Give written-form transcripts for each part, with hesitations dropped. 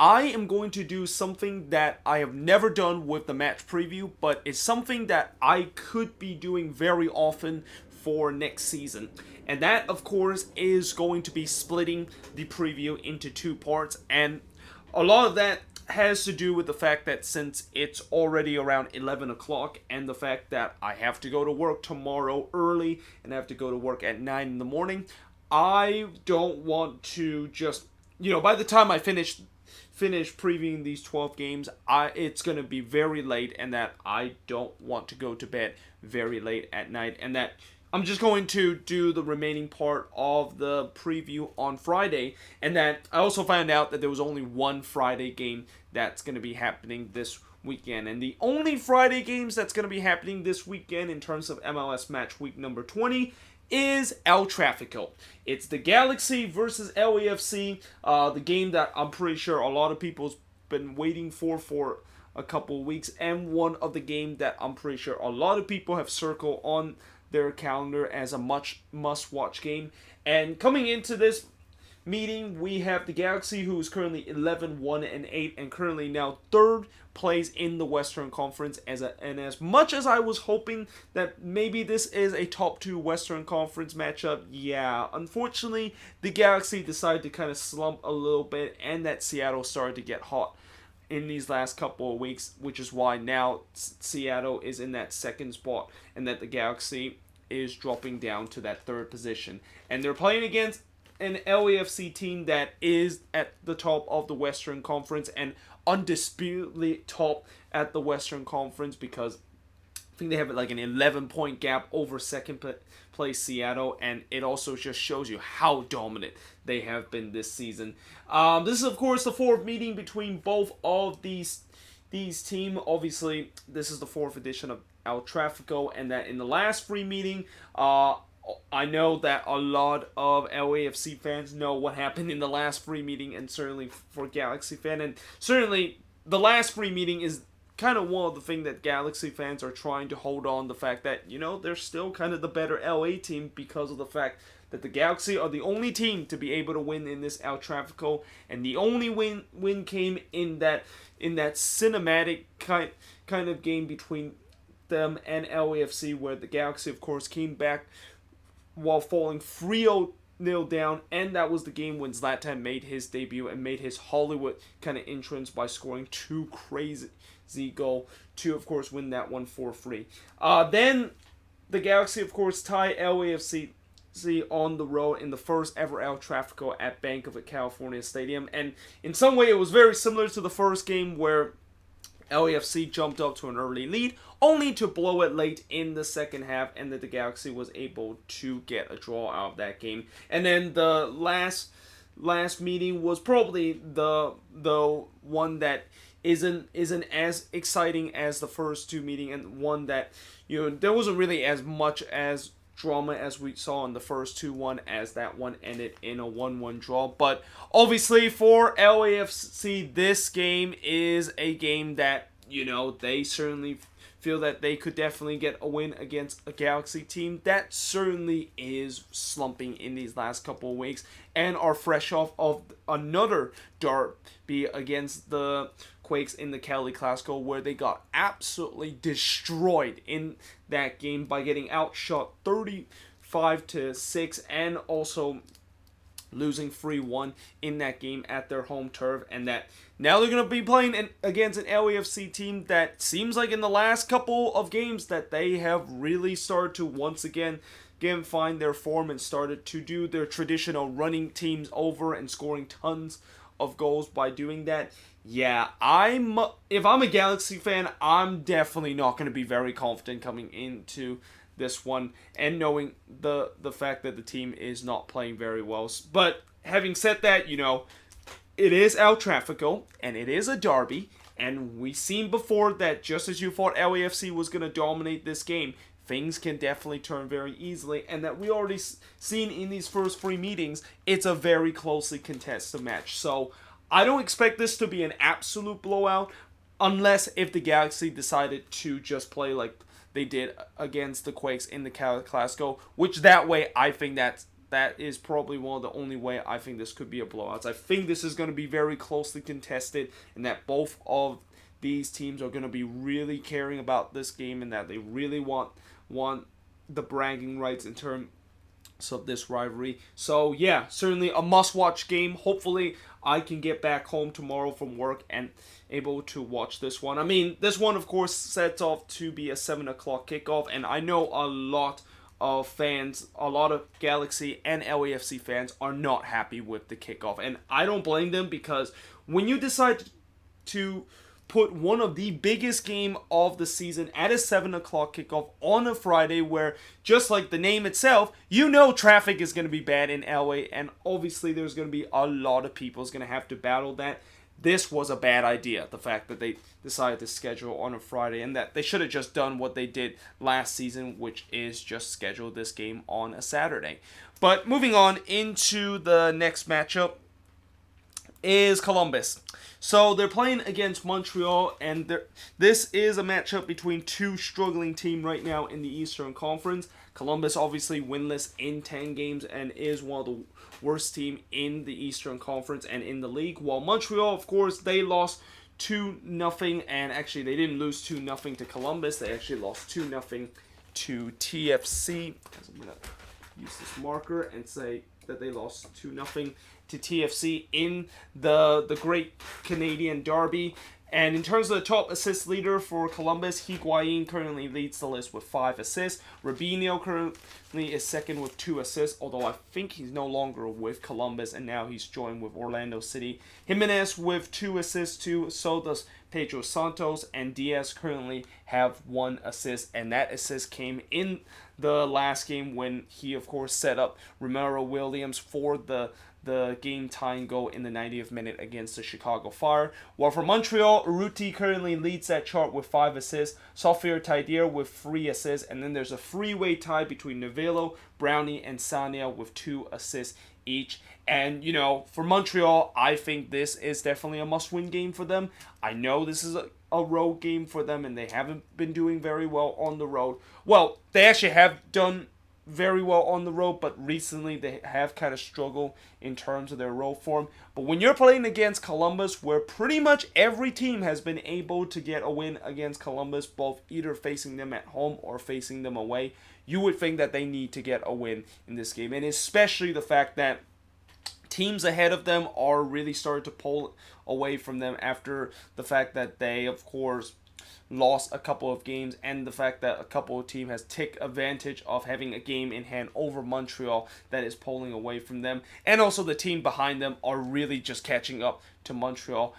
I am going to do something that I have never done with the match preview, but it's something that I could be doing very often for next season. And that, of course, is going to be splitting the preview into two parts. And a lot of that has to do with the fact that since it's already around 11 o'clock and the fact that I have to go to work tomorrow early and I have to go to work at 9 in the morning, I don't want to just, by the time I finish previewing these 12 games, it's going to be very late, and that I don't want to go to bed very late at night, and that I'm just going to do the remaining part of the preview on Friday, and that I also found out that there was only one Friday game that's going to be happening this weekend, and the only Friday games that's going to be happening this weekend in terms of MLS Matchweek number 20 is El Tráfico. It's the Galaxy versus LAFC, the game that I'm pretty sure a lot of people's been waiting for a couple of weeks, and one of the game that I'm pretty sure a lot of people have circled on their calendar as a must-watch game. And coming into this meeting, we have the Galaxy, who is currently 11-1-8, and currently now third place in the Western Conference. And as much as I was hoping that maybe this is a top 2 Western Conference matchup, yeah, unfortunately, the Galaxy decided to kind of slump a little bit, and that Seattle started to get hot in these last couple of weeks, which is why now Seattle is in that second spot, and that the Galaxy is dropping down to that third position. And they're playing against an LAFC team that is at the top of the Western Conference and undisputedly top at the Western Conference, because I think they have like an 11-point gap over second place Seattle, and it also just shows you how dominant they have been this season. This is, of course, the fourth meeting between both of these teams. Obviously, this is the fourth edition of El Tráfico, and that in the last free meeting, I know that a lot of LAFC fans know what happened in the last free meeting, and certainly for Galaxy fan, and certainly the last free meeting is kind of one of the things that Galaxy fans are trying to hold on, the fact that, they're still kind of the better LA team, because of the fact that the Galaxy are the only team to be able to win in this El Tráfico, and the only win came in that cinematic kind of game between them and LAFC, where the Galaxy, of course, came back while falling 3-0 down, and that was the game when Zlatan made his debut and made his Hollywood kind of entrance by scoring 2 crazy goal to, of course, win that one 4-3. Then the Galaxy, of course, tie LAFC on the road in the first ever El Tráfico at Bank of California Stadium, and in some way it was very similar to the first game, where LAFC jumped up to an early lead, only to blow it late in the second half, and that the Galaxy was able to get a draw out of that game. And then the last meeting was probably the one that isn't as exciting as the first two meetings, and one that, there wasn't really as much as drama as we saw in the first 2-1, as that one ended in a 1-1 draw. But obviously for LAFC, this game is a game that, they certainly feel that they could definitely get a win against a Galaxy team that certainly is slumping in these last couple of weeks, and are fresh off of another derby against the Quakes in the Cali Clasico, where they got absolutely destroyed in that game by getting outshot 35-6, and also losing 3-1 in that game at their home turf. And that now they're going to be playing against an LAFC team that seems like in the last couple of games that they have really started to once again find their form, and started to do their traditional running teams over and scoring tons of goals by doing that. Yeah, if I'm a Galaxy fan, I'm definitely not going to be very confident coming into this one, and knowing the fact that the team is not playing very well. But having said that, it is El Tráfico, and it is a derby, and we've seen before that just as you thought LAFC was going to dominate this game, things can definitely turn very easily, and that we already seen in these first 3 meetings, it's a very closely contested match. So I don't expect this to be an absolute blowout, unless if the Galaxy decided to just play like they did against the Quakes in the Cali Clasico, which that way I think that's that is probably one of the only way I think this could be a blowout. I think this is going to be very closely contested, and that both of these teams are going to be really caring about this game, and that they really want the bragging rights in terms of this rivalry. So yeah, certainly a must-watch game. Hopefully I can get back home tomorrow from work and able to watch this one. I mean, this one of course sets off to be a 7 o'clock kickoff, and I know a lot of fans, a lot of Galaxy and LAFC fans are not happy with the kickoff, and I don't blame them, because when you decide to put one of the biggest game of the season at a 7 o'clock kickoff on a Friday, where, just like the name itself, you know traffic is going to be bad in LA, and obviously there's going to be a lot of people who's going to have to battle that. This was a bad idea, the fact that they decided to schedule on a Friday, and that they should have just done what they did last season, which is just schedule this game on a Saturday. But moving on into the next matchup is Columbus. So they're playing against Montreal, and this is a matchup between two struggling teams right now in the Eastern Conference. Columbus obviously winless in 10 games and is one of the worst team in the Eastern Conference and in the league. While Montreal, of course, they lost 2-0, and actually they didn't lose 2-0 to Columbus. They actually lost 2-0 to TFC. I'm going to use this marker and say that they lost 2-0 to TFC in the Great Canadian Derby. And in terms of the top assist leader for Columbus, Higuain currently leads the list with 5 assists. Rubinho currently is second with 2 assists, although I think he's no longer with Columbus, and now he's joined with Orlando City. Jimenez with 2 assists too, so does Pedro Santos, and Diaz currently have 1 assist, and that assist came in the last game when he, of course, set up Romero Williams for the game-tying goal in the 90th minute against the Chicago Fire. While for Montreal, Urruti currently leads that chart with 5 assists, Sofir Taidir with 3 assists, and then there's a three-way tie between Novello, Brownie, and Sania with 2 assists each. And, you know, for Montreal, I think this is definitely a must-win game for them. I know this is a road game for them, and they haven't been doing very well on the road. Well, they actually have done very well on the road, but recently they have kind of struggled in terms of their road form. But when you're playing against Columbus, where pretty much every team has been able to get a win against Columbus, both either facing them at home or facing them away, you would think that they need to get a win in this game. And especially the fact that teams ahead of them are really starting to pull away from them after the fact that they, of course, lost a couple of games, and the fact that a couple of teams has taken advantage of having a game in hand over Montreal that is pulling away from them, and also the team behind them are really just catching up to Montreal.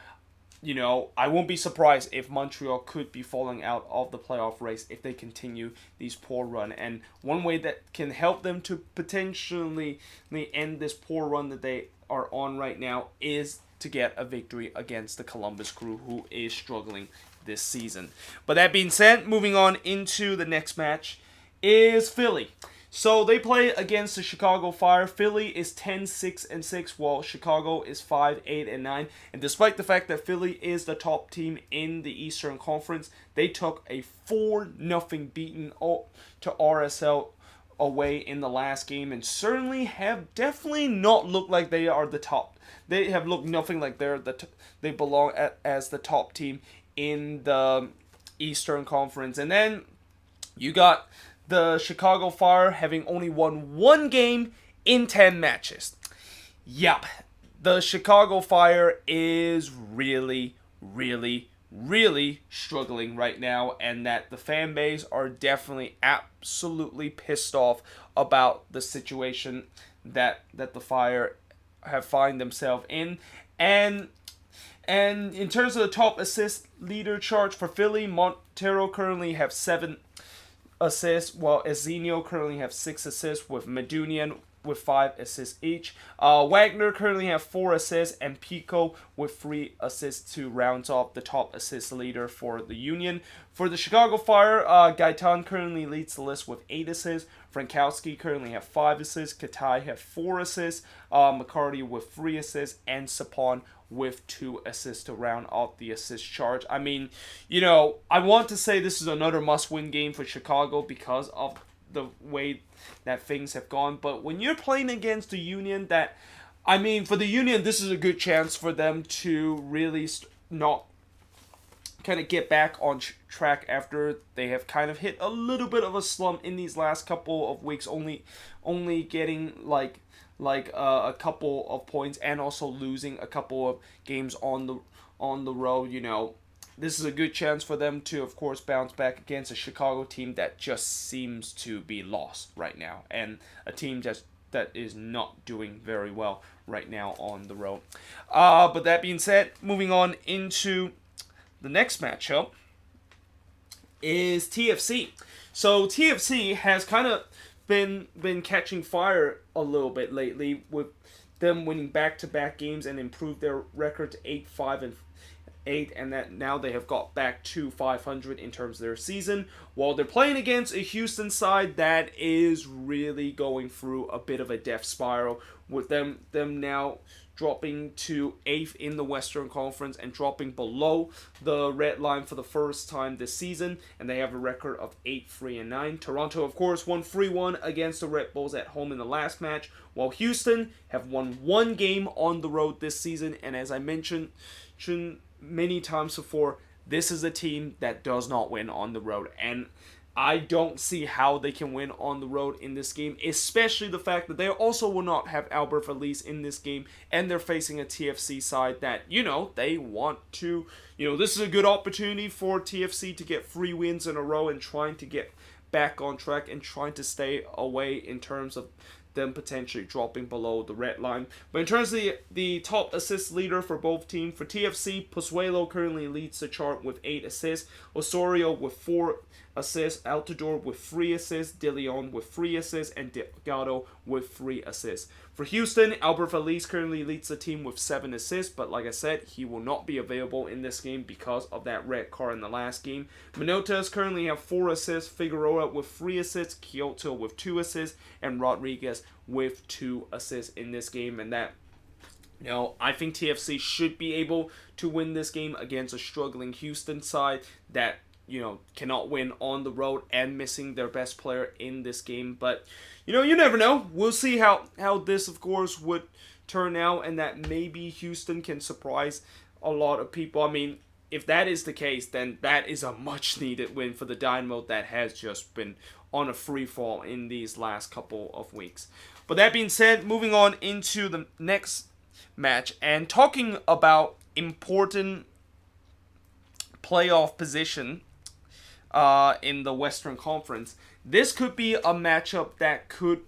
You know, I won't be surprised if Montreal could be falling out of the playoff race if they continue these poor run. And one way that can help them to potentially end this poor run that they are on right now is to get a victory against the Columbus Crew, who is struggling this season. But that being said, moving on into the next match is Philly. So they play against the Chicago Fire. Philly is 10-6-6, while Chicago is 5-8-9. And despite the fact that Philly is the top team in the Eastern Conference, they took a 4-0 beating to RSL away in the last game, and certainly have definitely not looked like they are the top. They have looked nothing like they belong as the top team in the Eastern Conference. And then you got the Chicago Fire having only won 1 game in 10 matches. Yup, the Chicago Fire is really, really, really struggling right now, and that the fan base are definitely absolutely pissed off about the situation that the Fire have find themselves in. And in terms of the top assist leader chart for Philly, Montero currently have 7 assists, while Ezinho currently have 6 assists, with Medunian with 5 assists each. Wagner currently have 4 assists, and Pico with 3 assists to round off the top assist leader for the Union. For the Chicago Fire, Gaetan currently leads the list with 8 assists. Frankowski currently have 5 assists. Katai have 4 assists. McCarty with 3 assists, and Sapon with 2 assists to round out the assist chart. I mean, you know, I want to say this is another must-win game for Chicago because of the way that things have gone. But when you're playing against the Union, that I mean, for the Union, this is a good chance for them to really not kind of get back on track after they have kind of hit a little bit of a slump in these last couple of weeks, only getting like a couple of points and also losing a couple of games on the road. You know, this is a good chance for them to, of course, bounce back against a Chicago team that just seems to be lost right now, and a team that is not doing very well right now on the road. But that being said, moving on into the next matchup is TFC. So TFC has kind of been catching fire a little bit lately, with them winning back-to-back games and improved their record to 8-5-8, and that now they have got back to 500 in terms of their season, while they're playing against a Houston side that is really going through a bit of a death spiral, with them now dropping to 8th in the Western Conference and dropping below the red line for the first time this season, and they have a record of 8-3-9. Toronto, of course, won 3-1 against the Red Bulls at home in the last match, while Houston have won one game on the road this season, and as I mentioned many times before, this is a team that does not win on the road, and I don't see how they can win on the road in this game, especially the fact that they also will not have Albert Feliz in this game, and they're facing a TFC side that, they want to, this is a good opportunity for TFC to get 3 wins in a row and trying to get back on track and trying to stay away in terms of them potentially dropping below the red line. But in terms of the top assist leader for both teams, for TFC, Pozuelo currently leads the chart with 8 assists, Osorio with 4 assists, Altidore with 3 assists, De Leon with 3 assists, and Delgado with 3 assists. For Houston, Albert Feliz currently leads the team with 7 assists, but like I said, he will not be available in this game because of that red card in the last game. Manotas currently have 4 assists, Figueroa with 3 assists, Kyoto with 2 assists, and Rodriguez with 2 assists in this game, and that I think TFC should be able to win this game against a struggling Houston side that cannot win on the road and missing their best player in this game. But, you never know. We'll see how this, of course, would turn out, and that maybe Houston can surprise a lot of people. I mean, if that is the case, then that is a much-needed win for the Dynamo that has just been on a free fall in these last couple of weeks. But that being said, moving on into the next match and talking about important playoff position in the Western Conference, this could be a matchup that could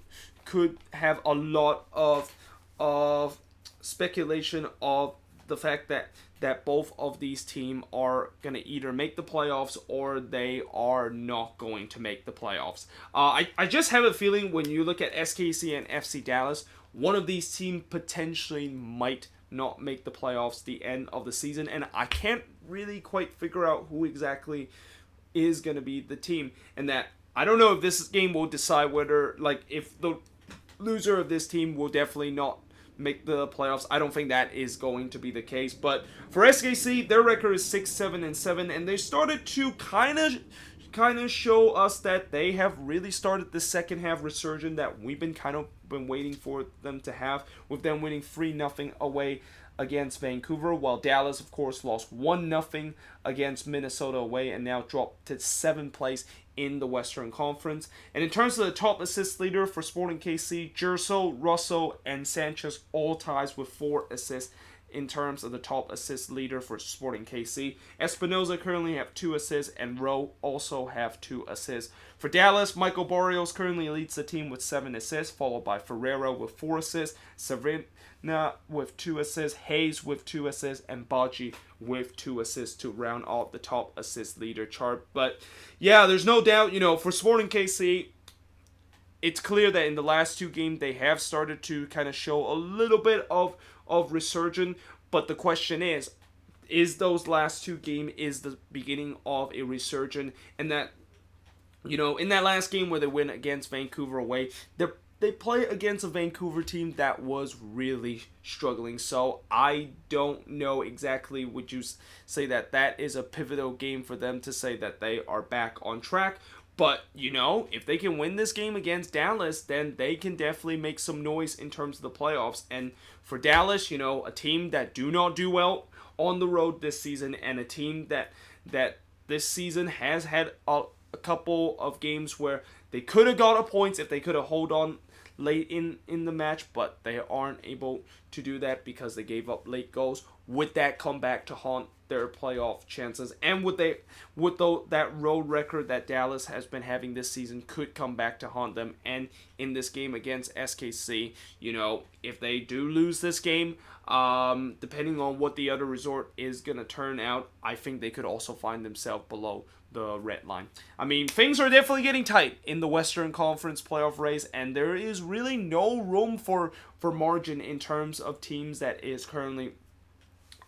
have a lot of speculation of the fact that both of these teams are going to either make the playoffs or they are not going to make the playoffs. I just have a feeling when you look at SKC and FC Dallas, one of these teams potentially might not make the playoffs the end of the season, and I can't really quite figure out who exactly is going to be the team, and that I don't know if this game will decide whether, if the loser of this team will definitely not make the playoffs. I don't think that is going to be the case. But for SKC, their record is 6-7-7, and they started to kind of show us that they have really started the second half resurgence that we've been waiting for them to have, with them winning 3-0 away against Vancouver, while Dallas, of course, lost 1-0 against Minnesota away and now dropped to 7th place in the Western Conference. And in terms of the top assist leader for Sporting KC, Gerso, Russo, and Sanchez all ties with 4 assists in terms of the top assist leader for Sporting KC. Espinoza currently have 2 assists, and Rowe also have 2 assists. For Dallas, Michael Barrios currently leads the team with 7 assists, followed by Ferreira with 4 assists, Savrina with 2 assists, Hayes with 2 assists, and Baji with 2 assists to round off the top assist leader chart. But yeah, there's no doubt, for Sporting KC, it's clear that in the last 2 games they have started to kind of show a little bit of resurgence, but the question is those last 2 games is the beginning of a resurgence, and that in that last game where they win against Vancouver away, they play against a Vancouver team that was really struggling. So I don't know exactly, would you say that is a pivotal game for them to say that they are back on track. But, you know, if they can win this game against Dallas, then they can definitely make some noise in terms of the playoffs. And for Dallas, you know, a team that do not do well on the road this season, and a team that this season has had a couple of games where they could have got a points if they could have hold on late in the match, but they aren't able to do that because they gave up late goals. Would that come back to haunt their playoff chances? And would that road record that Dallas has been having this season could come back to haunt them? And in this game against SKC, you know, if they do lose this game, depending on what the other resort is going to turn out, I think they could also find themselves below the red line. I mean, things are definitely getting tight in the Western Conference playoff race, and there is really no room for margin in terms of teams that is currently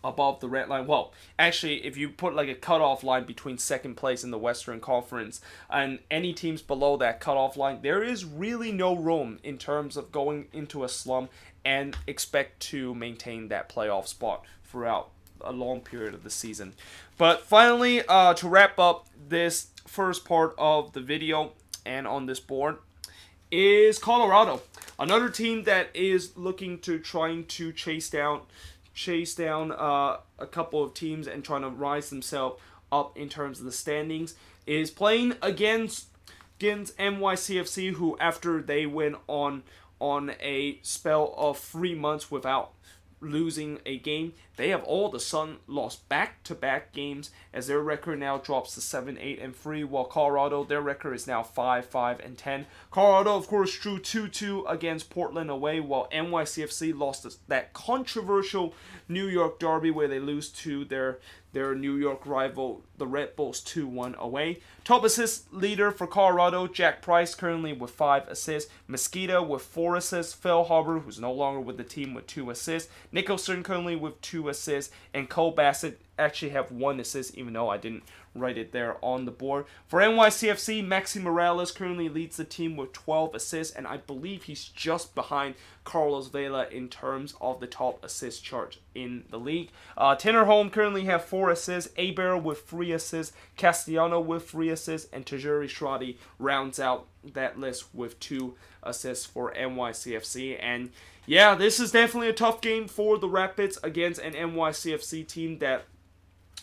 above the red line. Well, actually, if you put like a cutoff line between second place in the Western Conference and any teams below that cutoff line, there is really no room in terms of going into a slump and expect to maintain that playoff spot throughout a long period of the season. But finally, to wrap up this first part of the video and on this board, is Colorado, another team that is looking to trying to chase down a couple of teams and trying to rise themselves up in terms of the standings, is playing against NYCFC, who after they went on a spell of 3 months without losing a game, they have all of a sudden lost back-to-back games as their record now drops to 7-8-3, while Colorado, their record is now 5-5-10. Colorado, of course, drew 2-2 against Portland away, while NYCFC lost that controversial New York derby where they lose to their New York rival, the Red Bulls, 2-1 away. Top assist leader for Colorado, Jack Price, currently with 5 assists. Mosquito with 4 assists. Phil Hubbard, who's no longer with the team, with 2 assists. Nicholson currently with 2 assists. And Cole Bassett actually have 1 assist, even though I didn't write it there on the board. For NYCFC, Maxi Morales currently leads the team with 12 assists, and I believe he's just behind Carlos Vela in terms of the top assist chart in the league. Tanner Holm currently have 4 assists, Aber with 3 assists, Castellano with 3 assists, and Tajiri Shradi rounds out that list with 2 assists for NYCFC. And yeah, this is definitely a tough game for the Rapids against an NYCFC team that,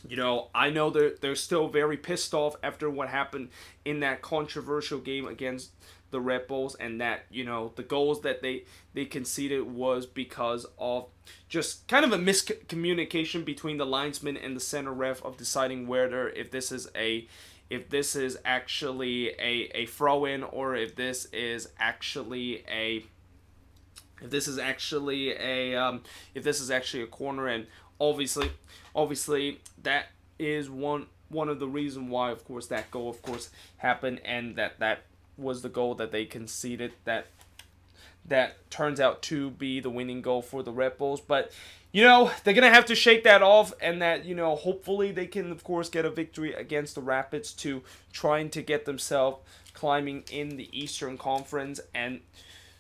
you know, I know they're still very pissed off after what happened in that controversial game against the Red Bulls, and that, you know, the goals that they conceded was because of just kind of a miscommunication between the linesman and the center ref of deciding whether if this is actually a throw-in or if this is actually a corner. And obviously that is one of the reasons why, of course, that goal, of course, happened, and that was the goal that they conceded that turns out to be the winning goal for the Red Bulls. But, you know, they're going to have to shake that off, and that, you know, hopefully they can, of course, get a victory against the Rapids to trying to get themselves climbing in the Eastern Conference. And,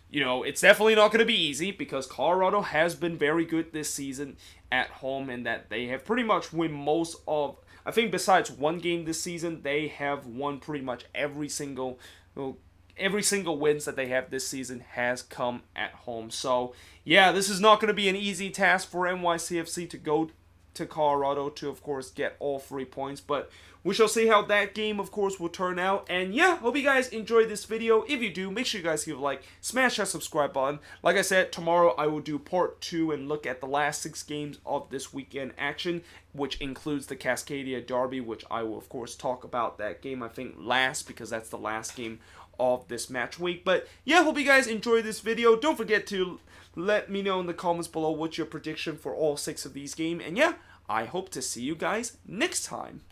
you know, it's definitely not going to be easy because Colorado has been very good this season at home, and that they have pretty much won most of, I think besides one game this season, they have won pretty much every single wins that they have this season has come at home. So, yeah, this is not going to be an easy task for NYCFC to go to Colorado to, of course, get all 3 points. But we shall see how that game, of course, will turn out. And yeah, hope you guys enjoyed this video. If you do, make sure you guys give a like, smash that subscribe button. Like I said, tomorrow I will do part 2 and look at the last 6 games of this weekend action, which includes the Cascadia Derby, which I will, of course, talk about that game, I think, last, because that's the last game of this match week. But yeah, hope you guys enjoyed this video. Don't forget to let me know in the comments below what's your prediction for all 6 of these games. And yeah, I hope to see you guys next time.